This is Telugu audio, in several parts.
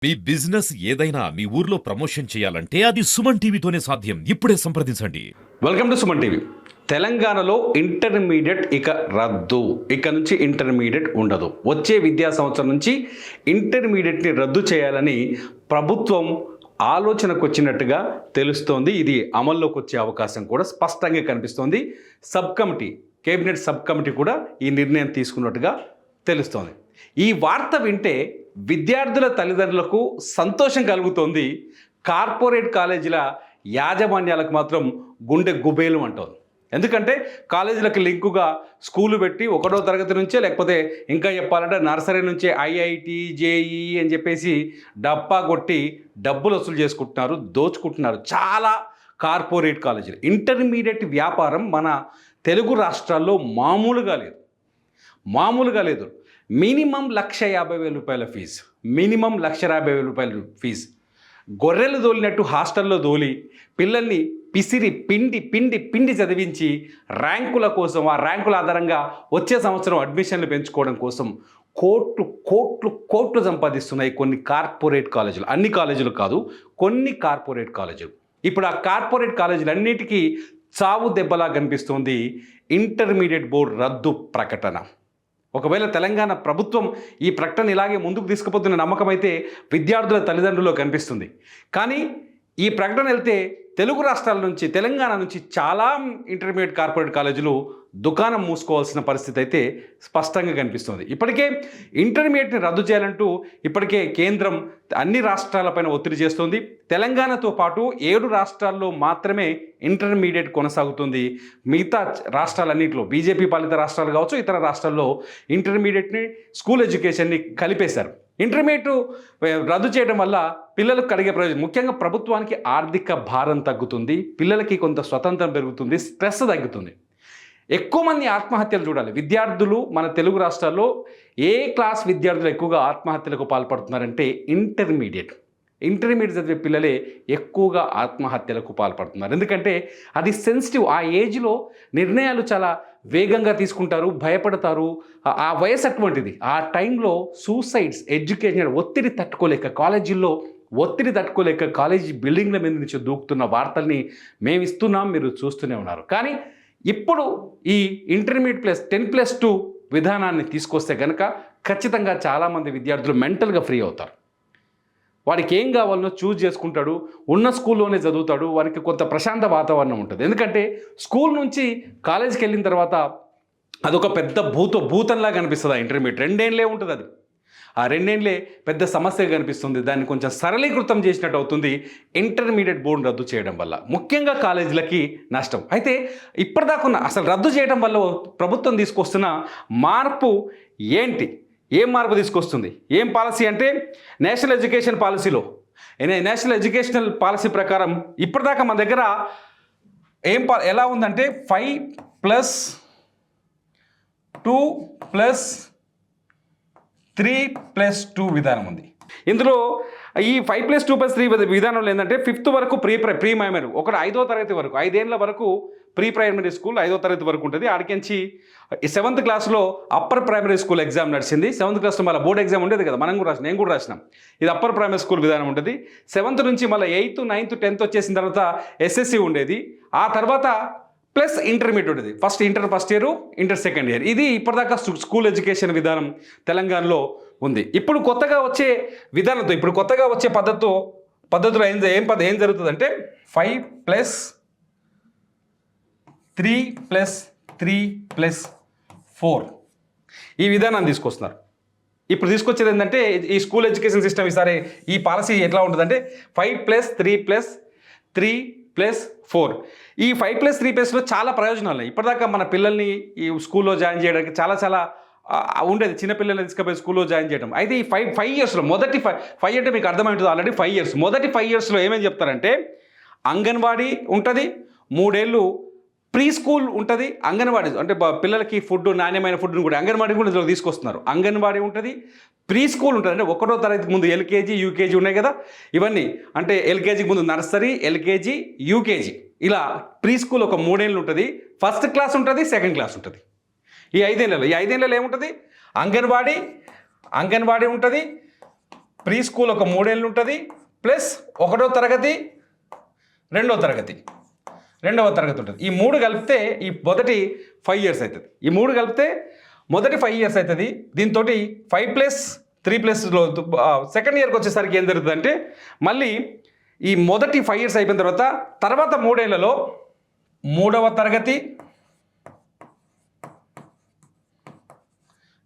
మీ బిజినెస్ ఏదైనా మీ ఊర్లో ప్రమోషన్ చేయాలంటే అది సుమన్ టీవీతోనే సాధ్యం. ఇప్పుడే సంప్రదించండి. Welcome to Suman TV. తెలంగాణలో ఇంటర్మీడియట్ ఇక రద్దు. ఇక నుంచి ఇంటర్మీడియట్ ఉండదు. వచ్చే విద్యా సంవత్సరం నుంచి ఇంటర్మీడియట్ని రద్దు చేయాలని ప్రభుత్వం ఆలోచనకు వచ్చినట్టుగా తెలుస్తోంది. ఇది అమల్లోకి వచ్చే అవకాశం కూడా స్పష్టంగా కనిపిస్తోంది. కేబినెట్ సబ్ కమిటీ కూడా ఈ నిర్ణయం తీసుకున్నట్టుగా తెలుస్తోంది. ఈ వార్త వింటే విద్యార్థుల తల్లిదండ్రులకు సంతోషం కలుగుతోంది. కార్పొరేట్ కాలేజీల యాజమాన్యాలకు మాత్రం గుండె గుబేలు అంటోంది. ఎందుకంటే కాలేజీలకు లింకుగా స్కూలు పెట్టి 1వ తరగతి నుంచే, లేకపోతే ఇంకా చెప్పాలంటే నర్సరీ నుంచే ఐఐటి జేఈ అని చెప్పేసి డబ్బా కొట్టి డబ్బులు వసూలు చేసుకుంటున్నారు, దోచుకుంటున్నారు చాలా కార్పొరేట్ కాలేజీలు. ఇంటర్మీడియట్ వ్యాపారం మన తెలుగు రాష్ట్రాల్లో మామూలుగా లేదు. మినిమం 1,50,000 రూపాయల ఫీజు, మినిమం 1,50,000 ఫీజు. గొర్రెలు దోలినట్టు హాస్టల్లో దోలి పిల్లల్ని పిసిరి పిండి చదివించి ర్యాంకుల కోసం, ఆ ర్యాంకుల ఆధారంగా వచ్చే సంవత్సరం అడ్మిషన్లు పెంచుకోవడం కోసం కోట్లు సంపాదిస్తున్నాయి కొన్ని కార్పొరేట్ కాలేజీలు. అన్ని కాలేజీలు కాదు, కొన్ని కార్పొరేట్ కాలేజీలు. ఇప్పుడు ఆ కార్పొరేట్ కాలేజీలన్నిటికీ చావు దెబ్బలా కనిపిస్తుంది ఇంటర్మీడియట్ బోర్డు రద్దు ప్రకటన. ఒకవేళ తెలంగాణ ప్రభుత్వం ఈ ప్రకటన ఇలాగే ముందుకు తీసుకుపోతున్న నమ్మకం అయితే విద్యార్థుల తల్లిదండ్రుల్లో కనిపిస్తుంది. కానీ ఈ ప్రకటన వెళ్తే తెలుగు రాష్ట్రాల నుంచి, తెలంగాణ నుంచి చాలా ఇంటర్మీడియట్ కార్పొరేట్ కాలేజీలు దుకాణం మూసుకోవాల్సిన పరిస్థితి అయితే స్పష్టంగా కనిపిస్తుంది. ఇప్పటికే ఇంటర్మీడియట్ని రద్దు చేయాలంటూ ఇప్పటికే కేంద్రం అన్ని రాష్ట్రాలపైన ఒత్తిడి చేస్తుంది. తెలంగాణతో పాటు 7 రాష్ట్రాల్లో మాత్రమే ఇంటర్మీడియట్ కొనసాగుతుంది. మిగతా రాష్ట్రాలన్నింటిలో, బీజేపీ పాలిత రాష్ట్రాలు కావచ్చు, ఇతర రాష్ట్రాల్లో ఇంటర్మీడియట్ని, స్కూల్ ఎడ్యుకేషన్ని కలిపేశారు. ఇంటర్మీడియట్ రద్దు చేయడం వల్ల పిల్లలకు కలిగే ప్రయోజనం, ముఖ్యంగా ప్రభుత్వానికి ఆర్థిక భారం తగ్గుతుంది, పిల్లలకి కొంత స్వతంత్రం పెరుగుతుంది, స్ట్రెస్ తగ్గుతుంది. ఎక్కువ మంది ఆత్మహత్యలు చూడాలి. విద్యార్థులు మన తెలుగు రాష్ట్రాల్లో ఏ క్లాస్ విద్యార్థులు ఎక్కువగా ఆత్మహత్యలకు పాల్పడుతున్నారంటే ఇంటర్మీడియట్ చదివే పిల్లలే ఎక్కువగా ఆత్మహత్యలకు పాల్పడుతున్నారు. ఎందుకంటే అది సెన్సిటివ్. ఆ ఏజ్లో నిర్ణయాలు చాలా వేగంగా తీసుకుంటారు, భయపడతారు. ఆ వయసు అటువంటిది. ఆ టైంలో సూసైడ్స్, ఎడ్యుకేషన్ ఒత్తిడి తట్టుకోలేక, కాలేజీల్లో ఒత్తిడి తట్టుకోలేక కాలేజీ బిల్డింగ్ల మీద నుంచి దూకుతున్న వార్తల్ని మేము ఇస్తున్నాం, మీరు చూస్తూనే ఉన్నారు. కానీ ఇప్పుడు ఈ ఇంటర్మీడియట్ ప్లస్ 10+2 విధానాన్ని తీసుకొస్తే కనుక ఖచ్చితంగా చాలామంది విద్యార్థులు మెంటల్గా ఫ్రీ అవుతారు. వాడికి ఏం కావాలనో చూజ్ చేసుకుంటాడు, ఉన్న స్కూల్లోనే చదువుతాడు, వారికి కొంత ప్రశాంత వాతావరణం ఉంటుంది. ఎందుకంటే స్కూల్ నుంచి కాలేజీకి వెళ్ళిన తర్వాత అదొక పెద్ద భూతంలాగా కనిపిస్తుంది. ఆ ఇంటర్మీడియట్ 2 ఏళ్ళే ఉంటుంది. అది ఆ 2 ఏళ్ళే పెద్ద సమస్యగా కనిపిస్తుంది. దాన్ని కొంచెం సరళీకృతం చేసినట్టు అవుతుంది ఇంటర్మీడియట్ బోర్డు రద్దు చేయడం వల్ల. ముఖ్యంగా కాలేజీలకి నష్టం. అయితే ఇప్పటిదాకా అసలు రద్దు చేయడం వల్ల ప్రభుత్వం తీసుకొస్తున్న మార్పు ఏంటి? ఏం మార్పు తీసుకొస్తుంది? ఏం పాలసీ అంటే నేషనల్ ఎడ్యుకేషన్ పాలసీ ప్రకారం ఇప్పటిదాకా మన దగ్గర ఎలా ఉందంటే 5+2+3+2 విధానం ఉంది. ఇందులో ఈ 5+2+3 విధానంలో ఏంటంటే 5th వరకు ప్రీ ప్రైమరీ, 5వ తరగతి వరకు, 5 ఏళ్ళ వరకు ప్రీ ప్రైమరీ స్కూల్ 5వ తరగతి వరకు ఉంటుంది. ఆడికించి 7th క్లాస్లో అప్పర్ ప్రైమరీ స్కూల్ ఎగ్జామ్ నడిచింది. 7th క్లాస్లో మళ్ళీ బోర్డు ఎగ్జామ్ ఉండేది కదా, నేను కూడా రాసినాం. ఇది అప్పర్ ప్రైమరీ స్కూల్ విధానం ఉంటుంది. 7th నుంచి మళ్ళీ 8th, 9th, 10th వచ్చేసిన తర్వాత ఎస్ఎస్సి ఉండేది. ఆ తర్వాత ప్లస్ ఇంటర్మీడియట్ ఉండేది. Inter first year, inter second year. ఇది ఇప్పటిదాకా స్కూల్ ఎడ్యుకేషన్ విధానం తెలంగాణలో ఉంది. ఇప్పుడు కొత్తగా వచ్చే విధానంతో, ఇప్పుడు కొత్తగా వచ్చే పద్ధతిలో ఏం జరుగుతుందంటే 5+3+3+4 ఈ విధానాన్ని తీసుకొస్తున్నారు. ఇప్పుడు తీసుకొచ్చేది ఏంటంటే ఈ స్కూల్ ఎడ్యుకేషన్ సిస్టమ్ ఈసారి ఈ పాలసీ ఎట్లా ఉంటుందంటే 5+3+3+4. ఈ 5+3+లో చాలా ప్రయోజనాలు ఉన్నాయి. ఇప్పటిదాకా మన పిల్లల్ని ఈ స్కూల్లో జాయిన్ చేయడానికి చాలా ఉండేది. చిన్నపిల్లల్ని తీసుకుపోయి స్కూల్లో జాయిన్ చేయడం. అయితే ఈ 5 ఇయర్స్లో మొదటి 5 అంటే మీకు అర్థమవుతుంది ఆల్రెడీ 5 ఇయర్స్. మొదటి 5 ఇయర్స్లో ఏమేమి చెప్తారంటే అంగన్వాడీ ఉంటుంది, 3 ఏళ్ళు ప్రీ స్కూల్ ఉంటుంది. అంగన్వాడీ అంటే పిల్లలకి నాణ్యమైన ఫుడ్ని కూడా అంగన్వాడీ కూడా ఇందులో తీసుకొస్తున్నారు. అంగన్వాడీ ఉంటుంది, ప్రీ స్కూల్ ఉంటుంది. అంటే 1వ తరగతికి ముందు ఎల్కేజీ, యూకేజీ ఉన్నాయి కదా, ఇవన్నీ. అంటే ఎల్కేజీకి ముందు నర్సరీ, ఎల్కేజీ, యూకేజీ, ఇలా ప్రీ స్కూల్ ఒక 3 ఏళ్ళు ఉంటుంది. ఫస్ట్ క్లాస్ ఉంటుంది, సెకండ్ క్లాస్ ఉంటుంది. ఈ 5 ఏళ్ళలో ఏముంటుంది? అంగన్వాడీ ఉంటుంది, ప్రీ స్కూల్ ఒక 3 ఏళ్ళు ఉంటుంది, ప్లస్ 1వ తరగతి 2వ తరగతి ఉంటుంది. ఈ 3 కలిపితే ఈ మొదటి 5 ఇయర్స్ అవుతుంది. ఈ 3 కలిపితే మొదటి 5 ఇయర్స్ అవుతుంది. దీంతో 5+3+లో సెకండ్ ఇయర్కి వచ్చేసరికి ఏం జరుగుతుంది అంటే మళ్ళీ ఈ మొదటి 5 ఇయర్స్ అయిపోయిన తర్వాత 3 ఏళ్లలో 3వ తరగతి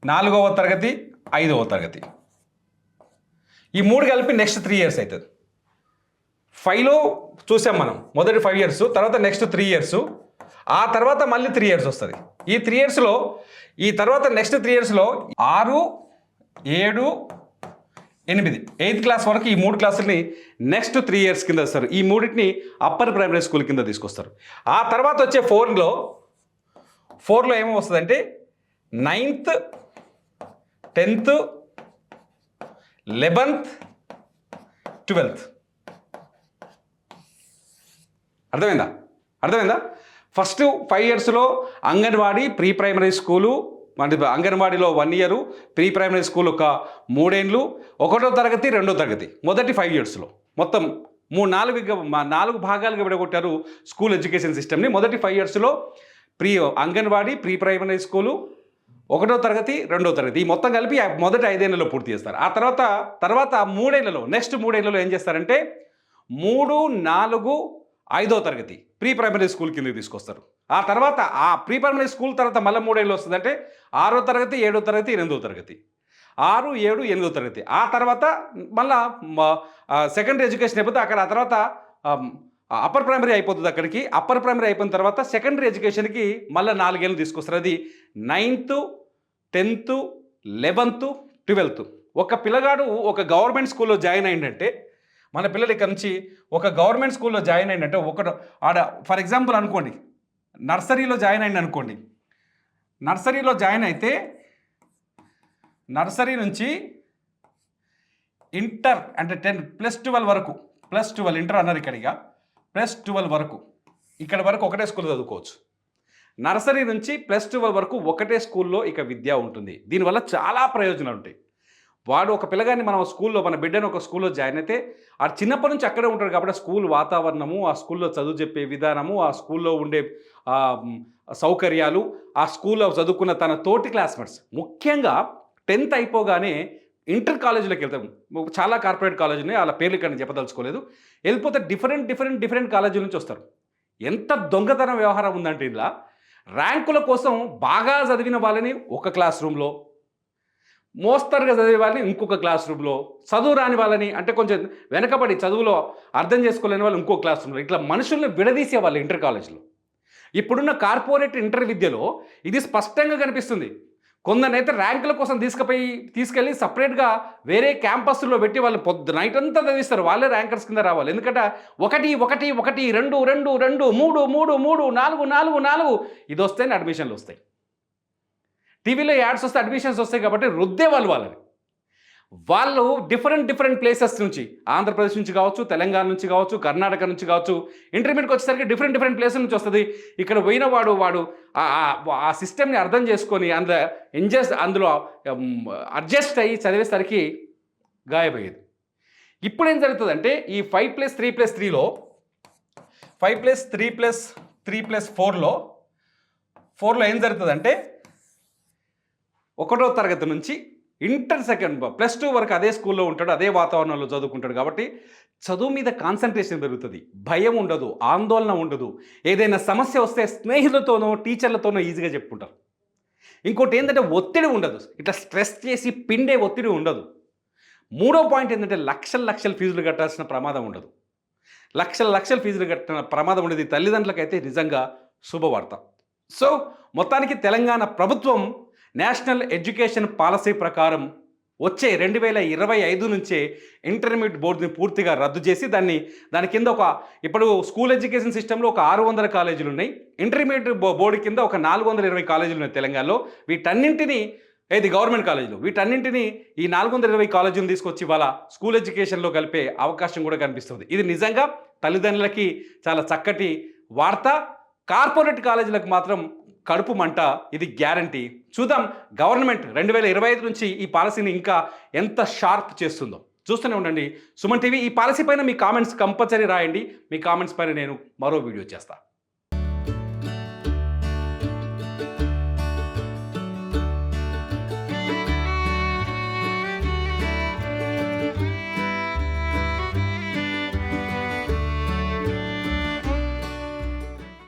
4వ తరగతి 5వ తరగతి ఈ 3 కలిపి నెక్స్ట్ 3 ఇయర్స్ అవుతుంది. 5లో చూసాం మనం మొదటి 5 ఇయర్స్, తర్వాత నెక్స్ట్ 3 ఇయర్స్, ఆ తర్వాత మళ్ళీ 3 ఇయర్స్ వస్తుంది. ఈ 3 ఇయర్స్లో ఈ తర్వాత నెక్స్ట్ 3 ఇయర్స్లో 6, 7, 8 8th క్లాస్ వరకు ఈ 3 క్లాసుల్ని నెక్స్ట్ 3 ఇయర్స్ కింద వస్తారు. ఈ మూడింటిని అప్పర్ ప్రైమరీ స్కూల్ కింద తీసుకొస్తారు. ఆ తర్వాత వచ్చే 4లో ఏమో వస్తుందంటే 9th, 10th, 11th, 12th. అర్థమైందా? ఫస్ట్ 5 ఇయర్స్లో అంగన్వాడీ, ప్రీ ప్రైమరీ స్కూలు, అంటే అంగన్వాడీలో 1 ఇయర్, ప్రీ ప్రైమరీ స్కూల్ ఒక 3 ఏళ్ళు, 1వ తరగతి 2వ తరగతి మొదటి 5 ఇయర్స్లో మొత్తం 4 భాగాలుగా విడగొట్టారు స్కూల్ ఎడ్యుకేషన్ సిస్టమ్ని. మొదటి 5 ఇయర్స్లో అంగన్వాడీ, ప్రీ ప్రైమరీ స్కూలు, 1వ తరగతి 2వ తరగతి ఈ మొత్తం కలిపి మొదటి 5 ఏళ్లలో పూర్తి చేస్తారు. ఆ తర్వాత 3 ఏళ్లలో నెక్స్ట్ 3 ఏళ్లలో ఏం చేస్తారంటే 3, 4, 5వ తరగతి ప్రీ ప్రైమరీ స్కూల్ కిందకి తీసుకొస్తారు. ఆ తర్వాత ఆ ప్రీ ప్రైమరీ స్కూల్ తర్వాత మళ్ళీ 3 ఏళ్ళు వస్తుందంటే 6వ తరగతి, 7వ తరగతి, 8వ తరగతి, 6, 7, 8వ తరగతి. ఆ తర్వాత మళ్ళా సెకండరీ ఎడ్యుకేషన్ అయిపోతే అక్కడ ఆ తర్వాత అప్పర్ ప్రైమరీ అయిపోతుంది. అక్కడికి అప్పర్ ప్రైమరీ అయిపోయిన తర్వాత సెకండరీ ఎడ్యుకేషన్కి మళ్ళీ 4 ఏళ్ళు తీసుకొస్తారు. అది 9th, 10th, 11th, 12th. ఒక పిల్లగాడు ఒక గవర్నమెంట్ స్కూల్లో జాయిన్ అయిందంటే మన పిల్లలు ఇక్కడ నుంచి ఒక గవర్నమెంట్ స్కూల్లో జాయిన్ అయిందంటే ఆడ ఫర్ ఎగ్జాంపుల్ అనుకోండి నర్సరీలో జాయిన్ అయింది అనుకోండి. నర్సరీలో జాయిన్ అయితే నర్సరీ నుంచి ఇంటర్ అంటే 10+12 వరకు +12 ఇంటర్ అన్నారు ఇక్కడిగా +12 వరకు ఇక్కడ వరకు ఒకటే స్కూల్లో చదువుకోవచ్చు. నర్సరీ నుంచి +12 వరకు ఒకటే స్కూల్లో ఇక విద్య ఉంటుంది. దీనివల్ల చాలా ప్రయోజనాలు ఉంటాయి. వాడు ఒక పిల్లగాన్ని మన బిడ్డను ఒక స్కూల్లో జాయిన్ అయితే ఆ చిన్నప్పటి నుంచి అక్కడే ఉంటాడు కాబట్టి స్కూల్ వాతావరణము, ఆ స్కూల్లో చదువు చెప్పే విధానము, ఆ స్కూల్లో ఉండే సౌకర్యాలు, ఆ స్కూల్లో చదువుకున్న తన తోటి క్లాస్మేట్స్, ముఖ్యంగా 10th అయిపోగానే ఇంటర్ కాలేజీలోకి వెళ్తాం. చాలా కార్పొరేట్ కాలేజీ ఉన్నాయి, వాళ్ళ పేర్లు ఇక్కడ చెప్పదలుచుకోలేదు. వెళ్ళిపోతే డిఫరెంట్ కాలేజీల నుంచి వస్తారు. ఎంత దొంగతనం వ్యవహారం ఉందంటే ఇలా ర్యాంకుల కోసం బాగా చదివిన వాళ్ళని ఒక క్లాస్ రూమ్లో, మోస్తరుగా చదివే వాళ్ళని ఇంకొక క్లాస్ రూమ్లో, చదువు రాని వాళ్ళని అంటే కొంచెం వెనకబడి చదువులో అర్థం చేసుకోలేని వాళ్ళు ఇంకో క్లాస్ రూమ్లో, ఇట్లా మనుషుల్ని విడదీసేవాళ్ళు ఇంటర్ కాలేజీలో. ఇప్పుడున్న కార్పొరేట్ ఇంటర్ విద్యలో ఇది స్పష్టంగా కనిపిస్తుంది. కొందరైతే ర్యాంకుల కోసం తీసుకెళ్ళి సపరేట్గా వేరే క్యాంపస్లో పెట్టి వాళ్ళు నైట్ అంతా చదివిస్తారు. వాళ్ళే ర్యాంకర్స్ కింద రావాలి. ఎందుకంటే 1, 1, 1, 2, 2, 2, 3, 3, 3, 4, 4, 4 ఇది వస్తేనే అడ్మిషన్లు వస్తాయి. టీవీలో యాడ్స్ వస్తే అడ్మిషన్స్ వస్తాయి కాబట్టి రుద్దే వాళ్ళు డిఫరెంట్ ప్లేసెస్ నుంచి, ఆంధ్రప్రదేశ్ నుంచి కావచ్చు, తెలంగాణ నుంచి కావచ్చు, కర్ణాటక నుంచి కావచ్చు, ఇంటర్మీడియట్కి వచ్చేసరికి డిఫరెంట్ ప్లేసెస్ నుంచి వస్తుంది. ఇక్కడ పోయిన వాడు ఆ సిస్టమ్ని అర్థం చేసుకొని అందులో అడ్జస్ట్ అయ్యి చదివేసరికి గాయపోయేది. ఇప్పుడు ఏం జరుగుతుందంటే ఈ 5+3+3లో 5+3+3+4లో ఏం జరుగుతుందంటే 1వ తరగతి నుంచి ఇంటర్ +2 వరకు అదే స్కూల్లో ఉంటాడు, అదే వాతావరణంలో చదువుకుంటాడు. కాబట్టి చదువు మీద కాన్సన్ట్రేషన్ పెరుగుతుంది, భయం ఉండదు, ఆందోళన ఉండదు. ఏదైనా సమస్య వస్తే స్నేహితులతోనో టీచర్లతోనో ఈజీగా చెప్పుకుంటారు. ఇంకోటి ఏంటంటే ఒత్తిడి ఉండదు, ఇట్లా స్ట్రెస్ చేసి పిండే ఒత్తిడి ఉండదు. 3వ పాయింట్ ఏంటంటే లక్షల ఫీజులు కట్టాల్సిన ప్రమాదం ఉండదు. లక్షల ఫీజులు కట్టిన ప్రమాదం ఉండదు. తల్లిదండ్రులకైతే నిజంగా శుభవార్త. సో మొత్తానికి తెలంగాణ ప్రభుత్వం నేషనల్ ఎడ్యుకేషన్ పాలసీ ప్రకారం వచ్చే 2025 నుంచే ఇంటర్మీడియట్ బోర్డుని పూర్తిగా రద్దు చేసి దాని కింద ఇప్పుడు స్కూల్ ఎడ్యుకేషన్ సిస్టంలో ఒక 600 కాలేజీలు ఉన్నాయి. ఇంటర్మీడియట్ బోర్డు కింద ఒక 420 కాలేజీలు ఉన్నాయి తెలంగాణలో. వీటన్నింటినీ గవర్నమెంట్ కాలేజీలు, వీటన్నింటినీ ఈ 420 కాలేజీలు తీసుకొచ్చి వాళ్ళ స్కూల్ ఎడ్యుకేషన్లో కలిపే అవకాశం కూడా కనిపిస్తుంది. ఇది నిజంగా తల్లిదండ్రులకి చాలా చక్కటి వార్త. కార్పొరేట్ కాలేజీలకు మాత్రం కడుపు మంట, ఇది గ్యారంటీ. చూద్దాం గవర్నమెంట్ 2025 నుంచి ఈ పాలసీని ఇంకా ఎంత షార్ప్ చేస్తుందో. చూస్తూనే ఉండండి సుమన్ టీవీ. ఈ పాలసీ పైన మీ కామెంట్స్ కంపల్సరీ రాయండి. మీ కామెంట్స్ పైన నేను మరో వీడియో చేస్తాను.